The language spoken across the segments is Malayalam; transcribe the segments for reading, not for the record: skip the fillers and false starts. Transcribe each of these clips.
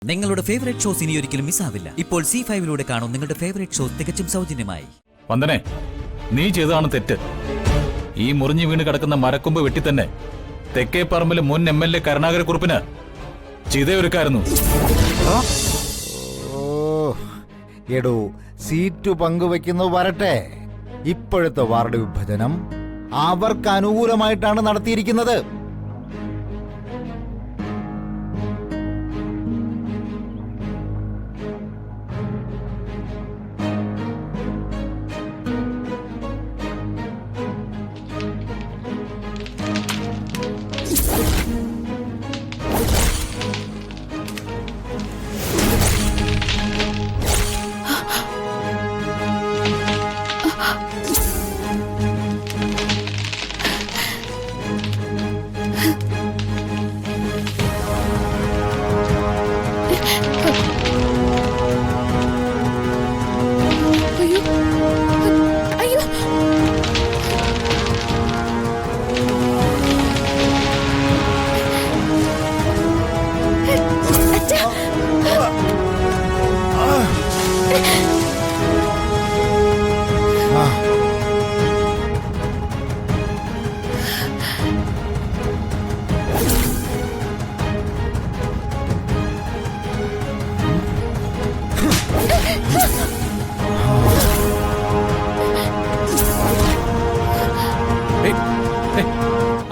നിങ്ങളുടെ ഫേവറേറ്റ് ഷോസ് ഇനി ഒരിക്കലും മിസ്സാവില്ല. ഇപ്പോൾ C5 കാണും നിങ്ങളുടെ ഫേവറേറ്റ് ഷോസ് തികച്ചും സൗജന്യമായി. വന്ദനെ, നീ ചെയ്തതാണ് തെറ്റ്. ഈ മുറിഞ്ഞു വീണ് കിടക്കുന്ന മരക്കൊമ്പ് വെട്ടി തന്നെ തെക്കേപ്പറമ്പിലെ മുൻ MLA കരുണാകരക്കുറുപ്പിന് ചിതയൊരുക്കായിരുന്നു. എടോ, സീറ്റ് പങ്കുവെക്കുന്നു വരട്ടെ. ഇപ്പോഴത്തെ വാർഡ് വിഭജനം അവർക്ക് അനുകൂലമായിട്ടാണ് നടത്തിയിരിക്കുന്നത്.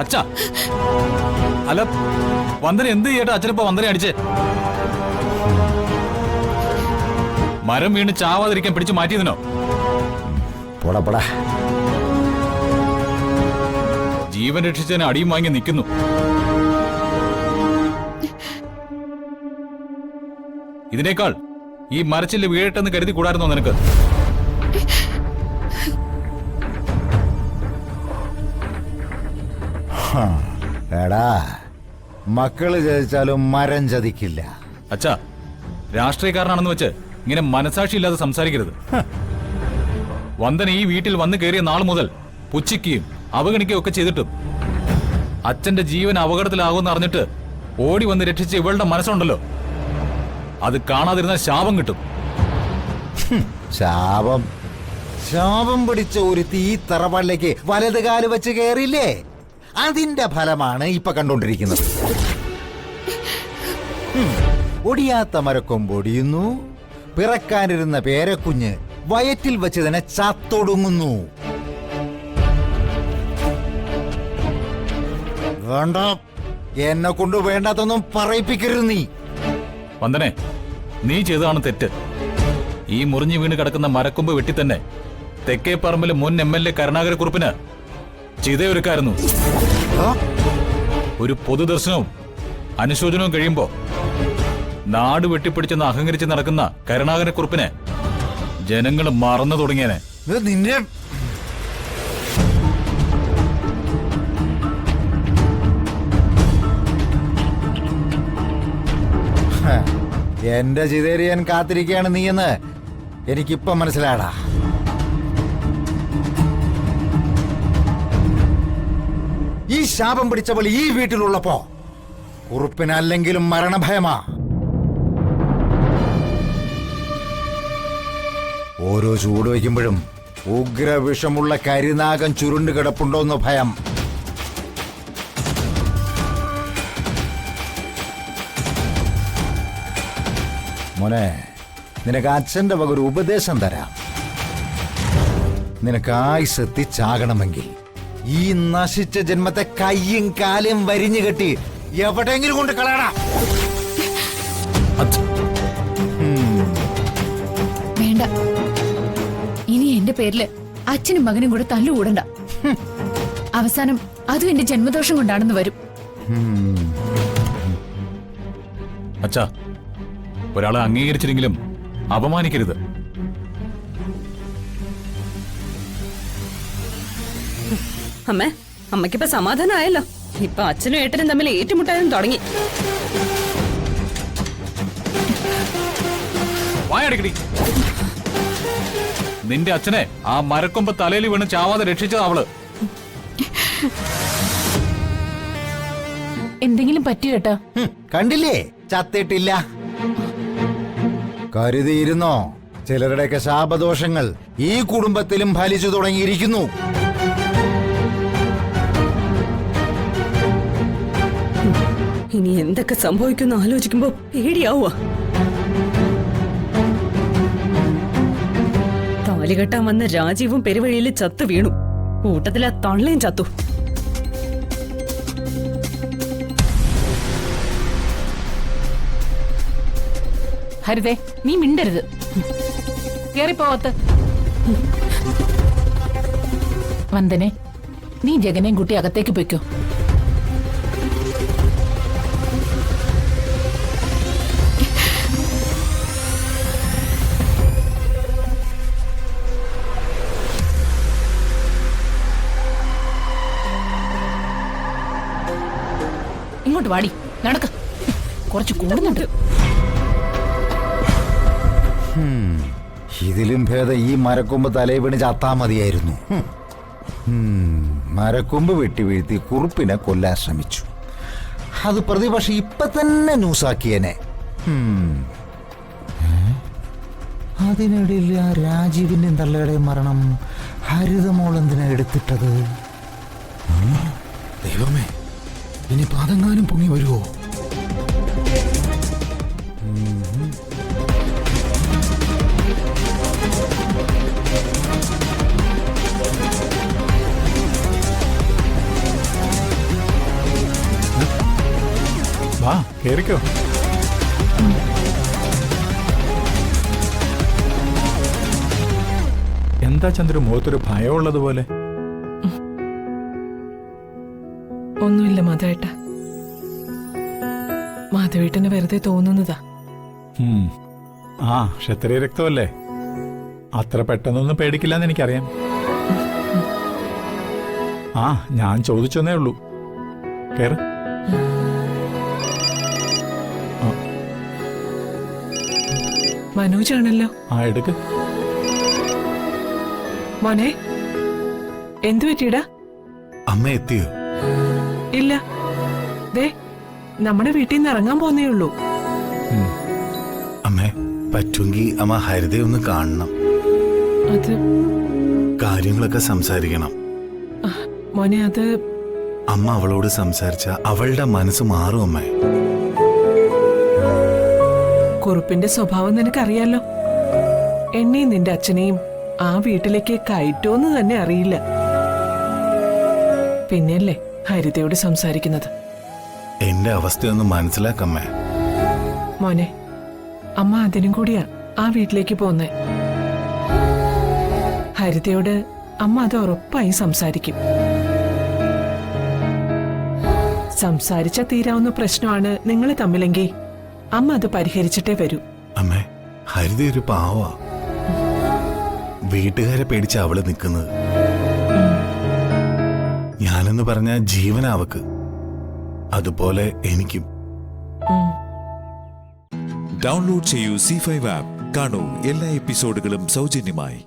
അച്ഛാ, അല്ല വന്ദന എന്ത് ചെയ്യട്ടെ? അച്ഛനിപ്പോ വന്ദന അടിച്ചേ. മരം വീണ് ചാവാതിരിക്കാൻ പിടിച്ചു മാറ്റിയതിനോ? ജീവൻ രക്ഷിച്ചതിന് അടിയും വാങ്ങി നിൽക്കുന്നു. ഇതിനേക്കാൾ ഈ മരച്ചില് വീഴട്ടെന്ന് കരുതി കൂടായിരുന്നോ നിനക്ക്? എടാ, മക്കള് ചതിച്ചാലും മരം ചതിക്കില്ല. അച്ഛാ, രാഷ്ട്രീയക്കാരനാണെന്ന് വെച്ച് ഇങ്ങനെ മനസാക്ഷി ഇല്ലാതെ സംസാരിക്കരുത്. വന്ദന ഈ വീട്ടിൽ വന്നു കയറിയ നാൾ മുതൽ പുച്ഛിക്കുകയും അവഗണിക്കുകയും ഒക്കെ ചെയ്തിട്ടും അച്ഛന്റെ ജീവൻ അപകടത്തിലാകുമെന്ന് അറിഞ്ഞിട്ട് ഓടി വന്ന് രക്ഷിച്ച ഇവളുടെ മനസ്സുണ്ടല്ലോ, അത് കാണാതിരുന്ന ശാപം കിട്ടും. ശാപം ശാപം പിടിച്ച ഒരു തീ തറവാളിലേക്ക് വലത് കാല് വെച്ച് കയറിയില്ലേ? അതിന്റെ ഫലമാണ് ഇപ്പൊ കണ്ടോണ്ടിരിക്കുന്നത്. ഒടിയാത്ത മരക്കൊമ്പൊടിയുന്നു, പിറക്കാനിരുന്ന പേരക്കുഞ്ഞ് വയറ്റിൽ വെച്ച് തന്നെ ചത്തൊടുങ്ങുന്നു. വേണ്ട, എന്നെ കൊണ്ട് വേണ്ടാത്തൊന്നും പറയിപ്പിക്കരുത് നീ. വന്ദനെ, നീ ചെയ്തതാണ് തെറ്റ്. ഈ മുറിഞ്ഞു വീണ് കിടക്കുന്ന മരക്കൊമ്പ് വെട്ടി തന്നെ തെക്കേപ്പറമ്പിലെ മുൻ MLA കരുണാകരക്കുറുപ്പിന് ചിതയൊരുക്കായിരുന്നു. ഒരു പൊതുദർശനവും അനുശോചനവും കഴിയുമ്പോ നാട് വെട്ടിപ്പിടിച്ചെന്ന് അഹങ്കരിച്ച് നടക്കുന്ന കരുണാകരക്കുറുപ്പിനെ ജനങ്ങൾ മറന്നു തുടങ്ങിയനെ. നിന്നെ എന്റെ ചിതേരിയാൻ കാത്തിരിക്കുകയാണ് നീയെന്ന് എനിക്കിപ്പം മനസ്സിലാടാ. ഈ ശാപം പിടിച്ചവൾ ഈ വീട്ടിലുള്ളപ്പോ കുറുപ്പിനല്ലെങ്കിലും മരണഭയമാ. ഓരോ ചൂട് വയ്ക്കുമ്പോഴും ഉഗ്രവിഷമുള്ള കരിനാഗം ചുരുണ്ടു കിടപ്പുണ്ടോന്ന് ഭയം. മോനെ, നിനക്ക് അച്ഛന്റെ വക ഒരു ഉപദേശം തരാം. നിനക്ക് ആയുസ് എത്തിച്ചാകണമെങ്കിൽ ഈ നശിച്ച ജന്മത്തെ കയ്യും കാലും വരിഞ്ഞു കെട്ടി എവിടെയെങ്കിലും കൊണ്ട് കളയടാ. വേണ്ട, ഇനി എന്റെ പേരില് അച്ഛനും മകനും കൂടെ തല്ലുകൂടണ്ട. അവസാനം അതും എന്റെ ജന്മദോഷം കൊണ്ടാണെന്ന് വരും. അച്ഛാ, ഒരാളെ അംഗീകരിച്ചില്ലെങ്കിലും അപമാനിക്കരുത്. അമ്മേ, അമ്മയ്ക്കിപ്പോ സമാധാനമായല്ലോ. ഇപ്പൊ അച്ഛനും ഏട്ടനും തമ്മിൽ ഏറ്റുമുട്ടാനും തുടങ്ങി. നിന്റെ അച്ഛനെ ആ മരക്കൊമ്പ് തലയിൽ വീണ് ചാവാതെ രക്ഷിച്ചത് അവള്. എന്തെങ്കിലും പറ്റിയേട്ടാ? കണ്ടില്ലേ, ചത്തിട്ടില്ല. കരുതിയിരുന്നോ, ചിലരുടെയൊക്കെ ശാപദോഷങ്ങൾ ഈ കുടുംബത്തിലും ഫലിച്ചു തുടങ്ങിയിരിക്കുന്നു. ഇനി എന്തൊക്കെ സംഭവിക്കുന്നു ആലോചിക്കുമ്പോ പേടിയാവുക. താലികെട്ടാൻ വന്ന രാജീവും പെരുവഴിയിൽ ചത്തു വീണു. കൂട്ടത്തിലെ തള്ളയും ചത്തു. ഹരിതേ, നീ മിണ്ടരുത്. കേറിപ്പോവത്ത്. വന്ദനെ, നീ ജഗനെയും കുട്ടി അകത്തേക്ക് പൊയ്ക്കോ. ഇങ്ങോട്ട് വാടി, നടക്ക. കുറച്ച് കൂടുന്നുണ്ട്. ഇതിലും ഭേദം ഈ മരക്കൊമ്പ് തലയിൽ വീണ് ചത്താ മതിയായിരുന്നു. മരക്കൊമ്പ് വെട്ടി വീഴ്ത്തി കുറുപ്പിനെ കൊല്ലാൻ ശ്രമിച്ചു. അത് പ്രതിപക്ഷം ഇപ്പൊ തന്നെ ന്യൂസാക്കിയനെ. അതിനിടയിൽ ആ രാജീവിന്റെ തള്ളയുടെയും മരണം ഹരിതമോൾ എന്തിനാ എടുത്തിട്ടത്? ദൈവമേ, ഇനി പാദങ്ങാനും പൊങ്ങി വരുമോ? വാ, കേറിക്കോ. എന്താ ചന്ദ്രു മുഖത്തൊരു ഭയമുള്ളതുപോലെ? ഒന്നുമില്ല മാധവേട്ട. മാധവേട്ടന് വെറുതെ തോന്നുന്നതാ. ആ, ക്ഷത്രിയ രക്തമല്ലേ, അത്ര പെട്ടെന്നൊന്നും പേടിക്കില്ലെന്ന് എനിക്കറിയാം. ആ, ഞാൻ ചോദിച്ചെന്നേ ഉള്ളൂ. കേറ്. മനോജാണല്ലോ. ആ, എടുക്ക്. മോനെ, എന്തു പറ്റിയിടാ? അമ്മ എത്തിയോ? ഇല്ല, ദേ നമ്മുടെ വീട്ടിൽ നിന്ന് ഇറങ്ങാൻ പോന്നേ ഉള്ളൂ. അമ്മേ, പറ്റുമെങ്കിൽ അമ്മ ഹരിതയെ ഒന്ന് കാണണം. അത് കാര്യങ്ങളൊക്കെ സംസാരിക്കണം. മോനെ, അത് അമ്മ അവളോട് സംസാരിച്ച അവളുടെ മനസ്സ് മാറും അമ്മേ. കുറുപ്പിന്റെ സ്വഭാവം നിനക്കറിയാലോ. എന്നെയും നിന്റെ അച്ഛനെയും ആ വീട്ടിലേക്ക് കയറ്റോന്ന് തന്നെ അറിയില്ല. പിന്നെയല്ലേ ഹരിതയോട് സംസാരിക്കുന്നത്. എന്റെ അവസ്ഥയൊന്ന് മനസ്സിലാക്കമ്മേ. മോനെ, അമ്മ അതിനും കൂടിയാ ആ വീട്ടിലേക്ക് പോന്നേ. ഹരിതയോട് അമ്മ അത് ഉറപ്പായി സംസാരിക്കും. സംസാരിച്ച തീരാവുന്ന പ്രശ്നമാണ് നിങ്ങൾ തമ്മിലെങ്കിൽ അമ്മ അത് പരിഹരിച്ചിട്ടേ വരൂ. അമ്മേ, ഹരിത ഒരു പാവാ. വീട്ടുകാരെ പേടിച്ച അവള് നിൽക്കുന്നത്. ഞാനെന്ന് പറഞ്ഞ ജീവനാവക്ക്, അതുപോലെ എനിക്കും. ഡൗൺലോഡ് ചെയ്യൂ C5 ആപ്പ്. കാണൂ എല്ലാ എപ്പിസോഡുകളും സൗജന്യമായി.